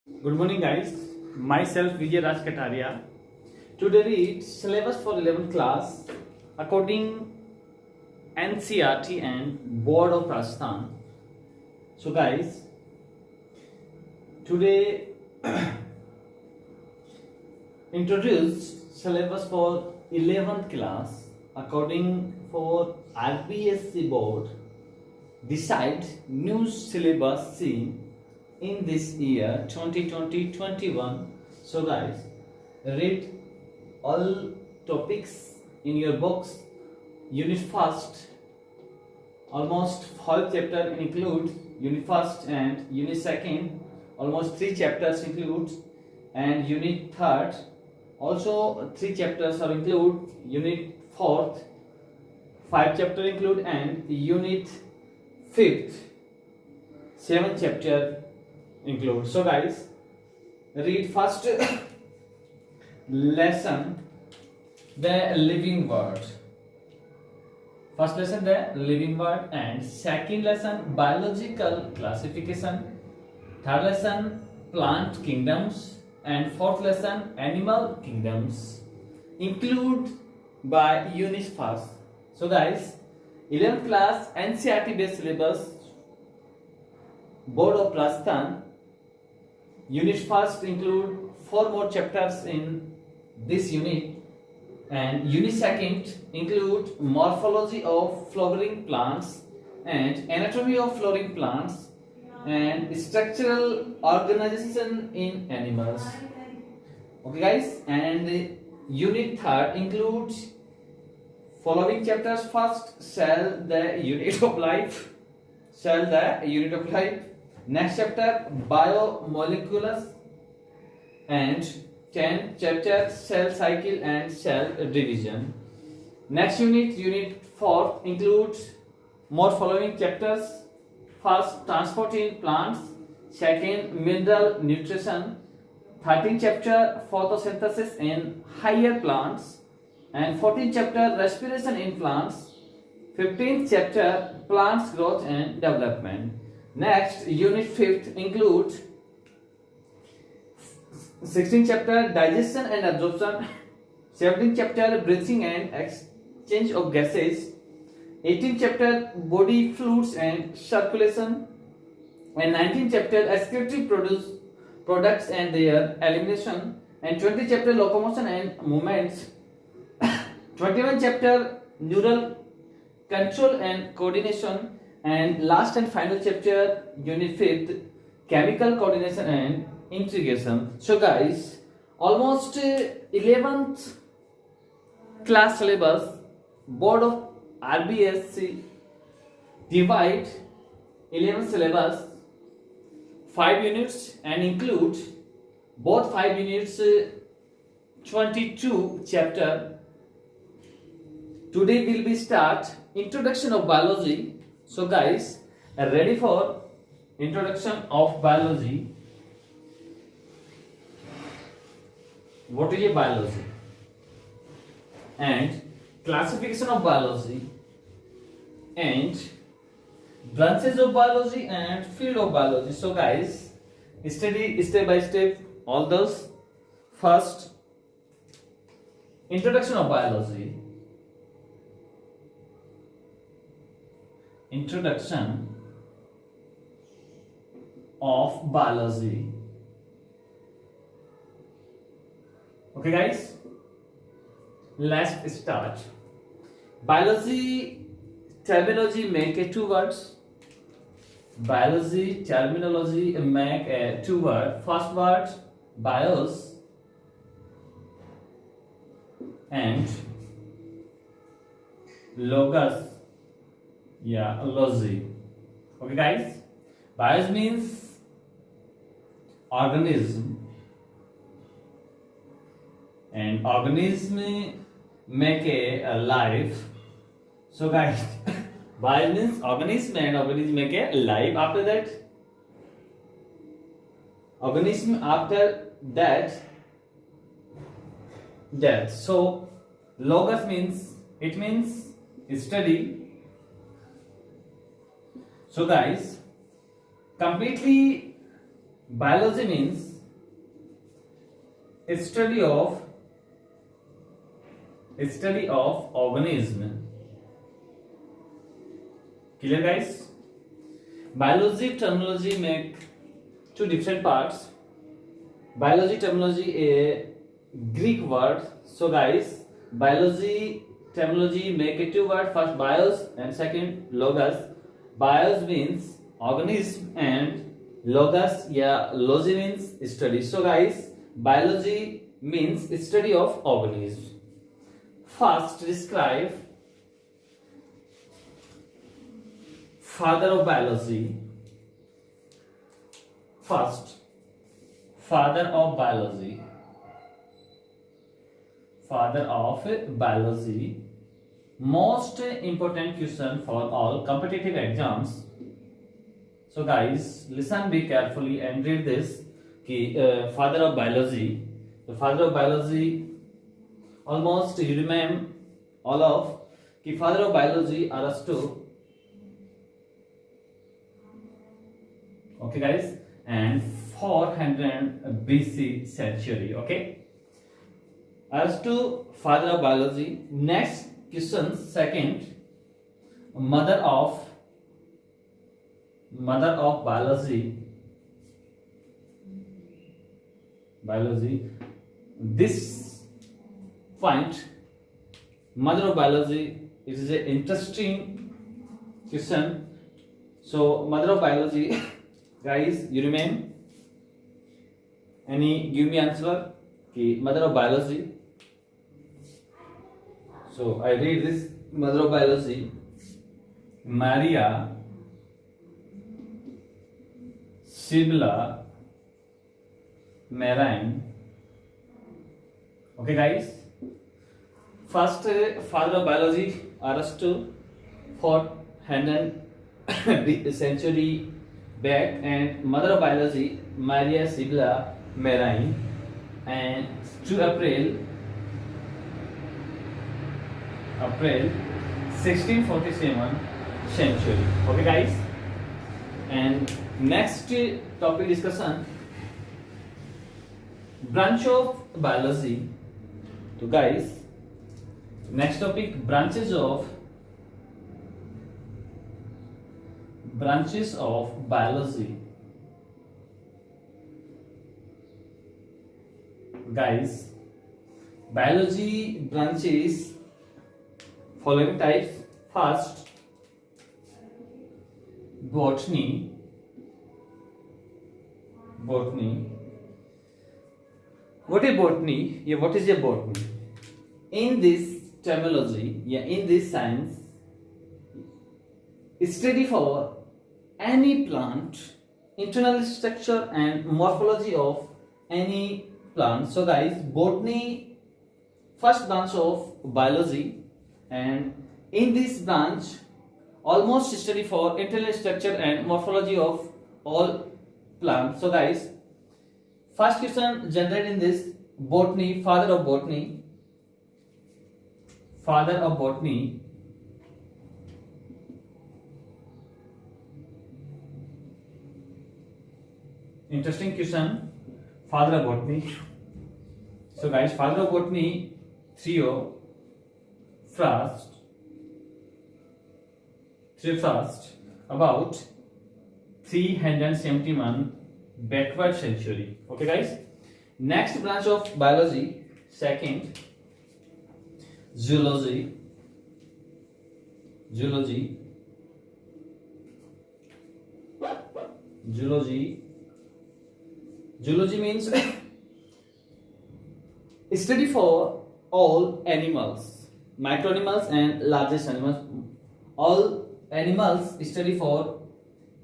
Good morning, guys. Myself Vijay Raj Kataria. Today read syllabus for 11th class according NCRT and Board of Rajasthan. So, guys, today introduce syllabus for 11th class according for RBSC Board. Decide new syllabus C in this year 2020-21. So guys, read all topics in your books. Unit first, almost 5 chapters include unit first, and unit second almost 3 chapters include, and unit third also 3 chapters are include, unit fourth 5 chapter include, and unit fifth 7 chapter include. So guys, read first lesson, the living word. First lesson, the living word, and second lesson, biological classification. Third lesson, plant kingdoms, and fourth lesson, animal kingdoms. Include by unit first. So guys, 11th class NCRT based syllabus, Board of Rajasthan. Unit first include 4 more chapters in this unit, and unit second include morphology of flowering plants and anatomy of flowering plants and structural organization in animals. Okay guys, and unit third includes following chapters. First, cell, the unit of life. Cell, the unit of life. Next chapter, biomolecules, and 10 chapter, cell cycle and cell division. Next unit, unit 4 includes more following chapters. First, transport in plants. Second, mineral nutrition. 13th chapter, photosynthesis in higher plants, and 14th chapter, respiration in plants. 15th chapter, plants growth and development. Next, unit 5th includes 16th chapter, digestion and absorption. 17th chapter, breathing and exchange of gases. 18th chapter, body fluids and circulation. And 19th chapter, excretory products and their elimination. And 20th chapter, locomotion and movements. 21st chapter, neural control and coordination. And last and final chapter, unit 5th, chemical coordination and integration. So guys, almost 11th class syllabus, Board of RBSC divide 11th syllabus 5 units and include both 5 units 22 chapter. Today will be start introduction of biology. So guys, ready for introduction of biology. What is a biology? And classification of biology, and branches of biology and field of biology. So guys, study step by step all those. First, introduction of biology. Introduction of biology. Okay guys, let's start. Biology terminology make 2 words. Biology terminology make 2 words. First word, bios, and logos. Yeah, logy. Okay guys, bios means organism, and organism make a life. So guys, bio means organism, and organism make a life. After that, organism, after that, death. So logos means, it means study. So guys, completely biology means study of organism. Clear, guys? Biology terminology make two different parts. Biology terminology a Greek word. So guys, biology terminology make it two words. First bios and second logos. Bios means organism and logos logi means study. So guys, biology means study of organism. First describe father of biology. First, father of biology. Father of biology. Most important question for all competitive exams. So guys, listen be carefully and read this. Father of biology. The father of biology. Almost you remember all of. Father of biology Aristotle. Okay, guys. And 400 BC century. Okay, as to father of biology. Next question, second, mother of biology. This point, mother of biology, it is an interesting question. So mother of biology. Guys, you remain. Any give me answer? Mother of biology. So I read this mother of biology. Maria Sibylla Merian. Okay, guys. First father of biology Aristotle, 400 century back, and mother of biology Maria Sibylla Merian, and 2 April 1647 century. Okay, guys. And next topic discussion, branch of biology. So guys, next topic, branches of biology. Guys, biology branches following types. First, botany. What is botany? What is a botany? In this terminology, in this science, study for any plant, internal structure and morphology of any plant. So guys, botany, first branch of biology, and in this branch almost study for internal structure and morphology of all plants. So guys, first question generated in this botany, father of botany. Interesting question, father of botany. So guys, father of botany, Theophrastus, about 371 backward century. Okay, guys. Next branch of biology, second, zoology. Zoology means study for all animals, microanimals and largest animals. All animals study for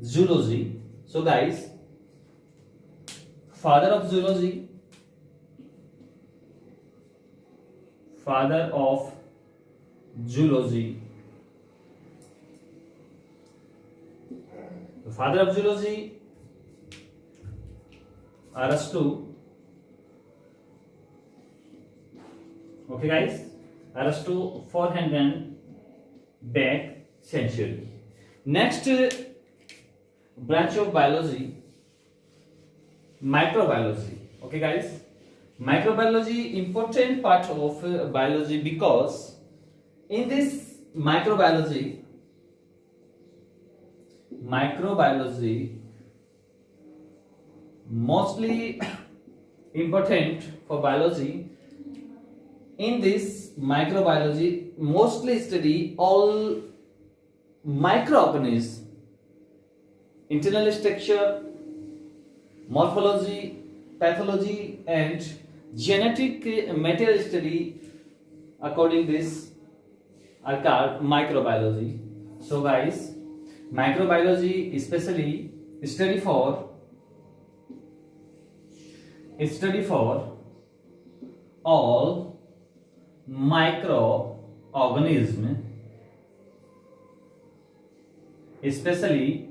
zoology. So guys, father of zoology, Aristotle. Okay, guys, Aristotle 400 back century. Next branch of biology, microbiology. Okay, guys, Microbiology important part of biology, because in this microbiology mostly important for biology. In this microbiology mostly study all microorganisms, internal structure, morphology, pathology, and genetic material study. According this are called microbiology. So guys, microbiology especially study for all microorganisms, especially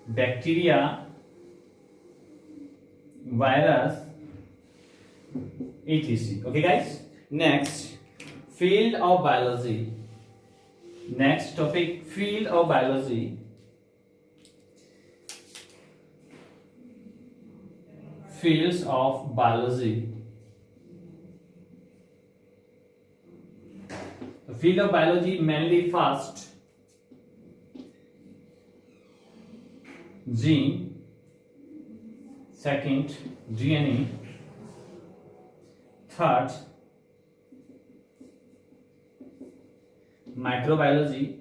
bacteria, virus, etc. Okay guys, next field of biology. Next topic, field of biology. Fields of biology. The field of biology mainly first gene, second DNA, third microbiology,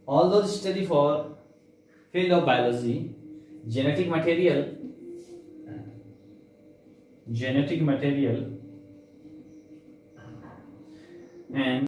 all those study for field of biology, genetic material and